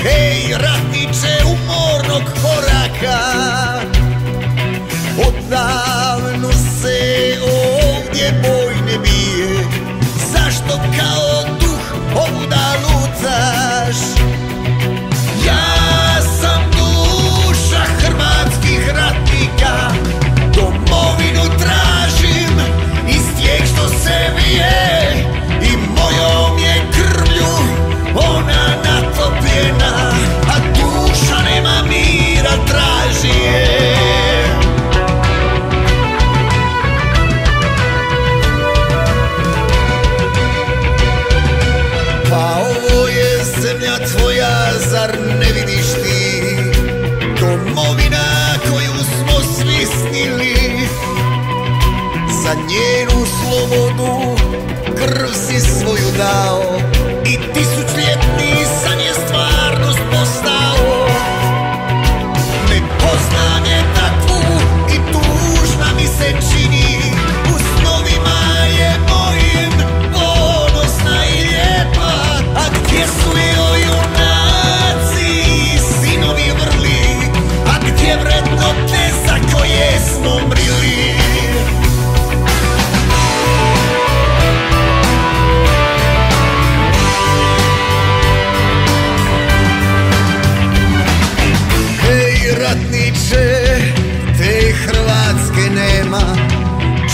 Hej, ratniče umornog koraka, odavno se ovdje boj ne bije. Zašto kao duh ovuda lutaš? Ja sam duša hrvatskih ratnika, domovinu tražim iz tijeg što se vije i mojom je krvlju ona natopljena, a duša nema mira, traži je. Pa ovo je zemlja tvoja, zar ne vidiš ti? Domovina koju smo svi snili, za njenu slobodu krv si svoju dao i tisućljetni san je stvarnost postao. Ne poznam je takvu i tužna mi se čini, u snovima je mojim ponosna i lijepa. A gdje su joj junaci i sinovi vrli, a gdje vrednote za koje smo mrili? Ratniče, te Hrvatske nema,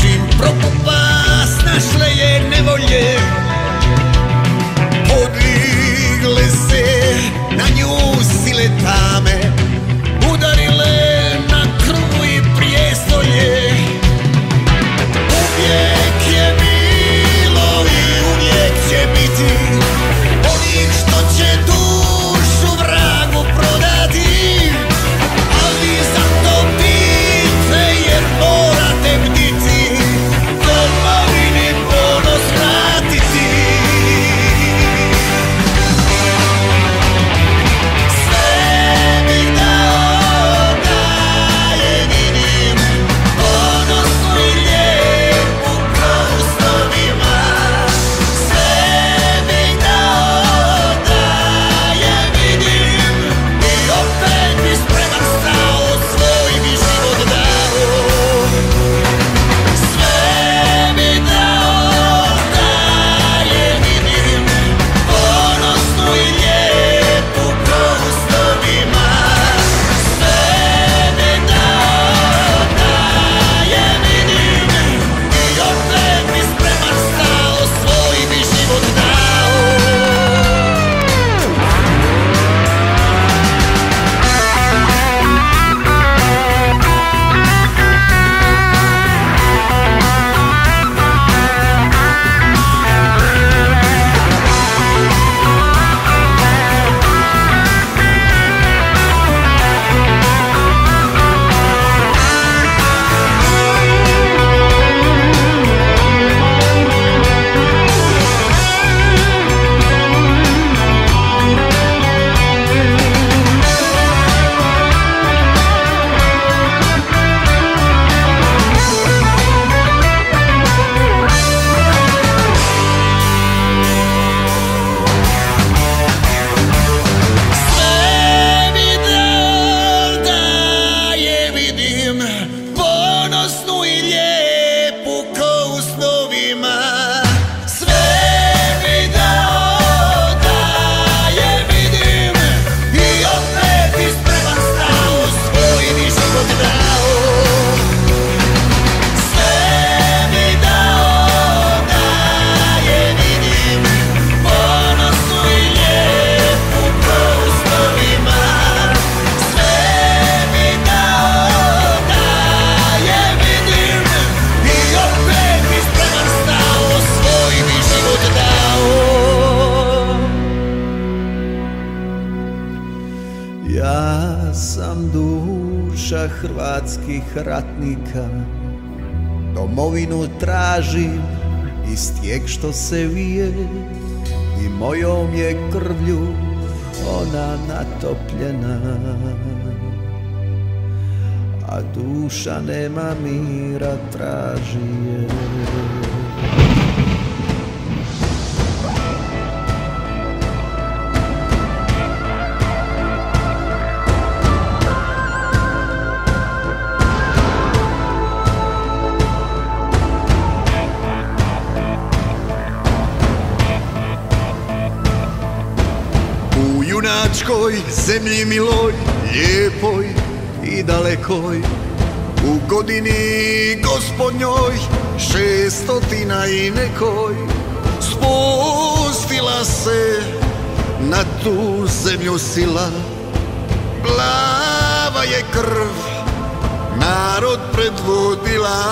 čim propupas našle je nevolje. Podigle se na nju sile tame, udarile na krunu i prijestolje. Uvijek je bilo i uvijek će biti onih što će dušu vragu prodati. Zato pite jer morate bditi, domovini ponos vratiti. Sve bih dao da je vidim, ponosnu i lijepu ko u snovima. Sve bih dao da je vidim i opet bi spreman stao, svoj bi život dao. Sve bi dao da je vidim, ponosnu i lijepu ko u snovima. Sve bi dao da je vidim i opet bi spreman stao, svoj bi život dao. Ponosnu i lijepu ko u snovima. Sve bi dao da je vidim i opet bi spreman stao, svoj bi život dao. Sve bi dao da je vidim, ponosnu i lijepu ko u snovima. Sve bi dao da je vidim i opet bi spreman stao, svoj bi život dao. Ja sam duša hrvatskih ratnika, domovinu tražim iz tijeg što se vije i mojom je krvlju ona natopljena. A duša nema mira, traži je. toj zemlji miloj, lijepoj i dalekoj, u godini gospodnjoj 600 i nekoj, spustila se na tu zemlju sila, plava je krv narod predvodila.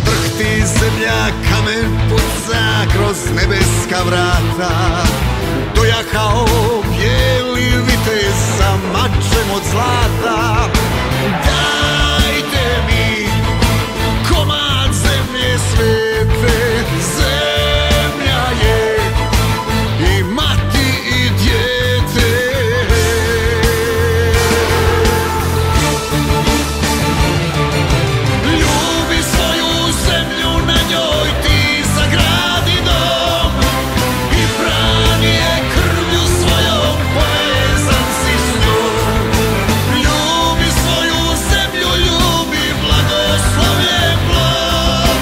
Drhti zemlja, kamen puca kroz nebeska vrata, dojahao bijeli vitez sa mačem od zlata. Dajte mi komad zemlje svete, zemlja je i mati i dijete. Ljubi svoju zemlju, na njoj ti sagradi dom i brani je krvlju svojom, povezan si s njom. Ljubi svoju zemlju, ljubi blagoslovljen plod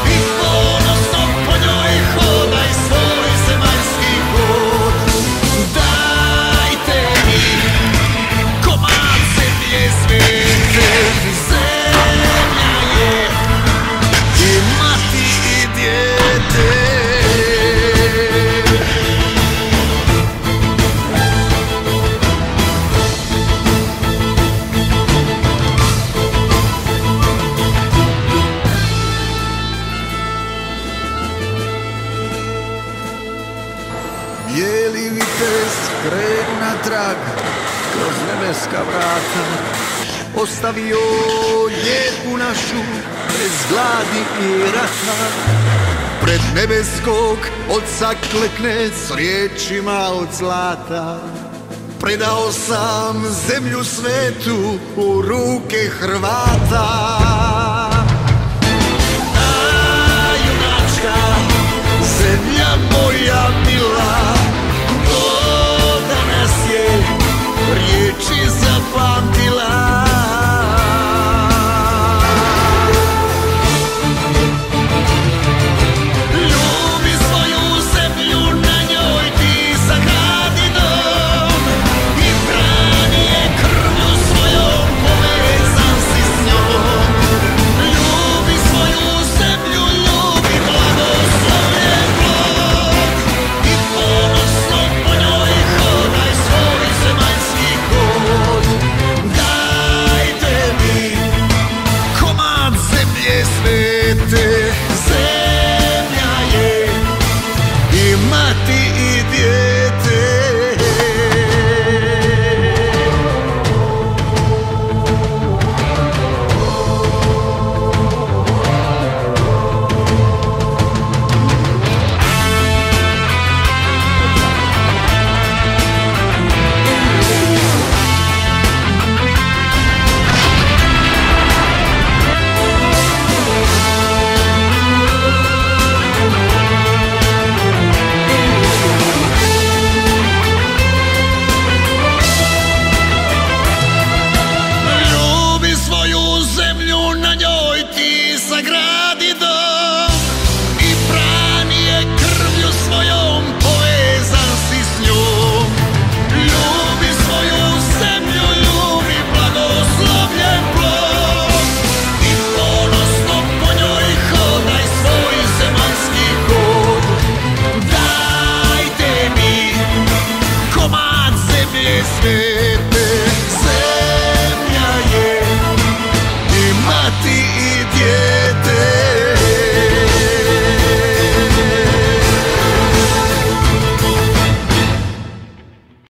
i ponosno po njoj hodaj svoj zemaljski put. Dajte mi komad zemlje svete, zemlja je i mati i dijete. Bijeli vitez krenu na trag kroz nebeska vrata, ostavio lijepu našu bez gladi i rata. Pred nebeskog oca klekne s riječima od zlata, predao sam zemlju svetu u ruke Hrvata.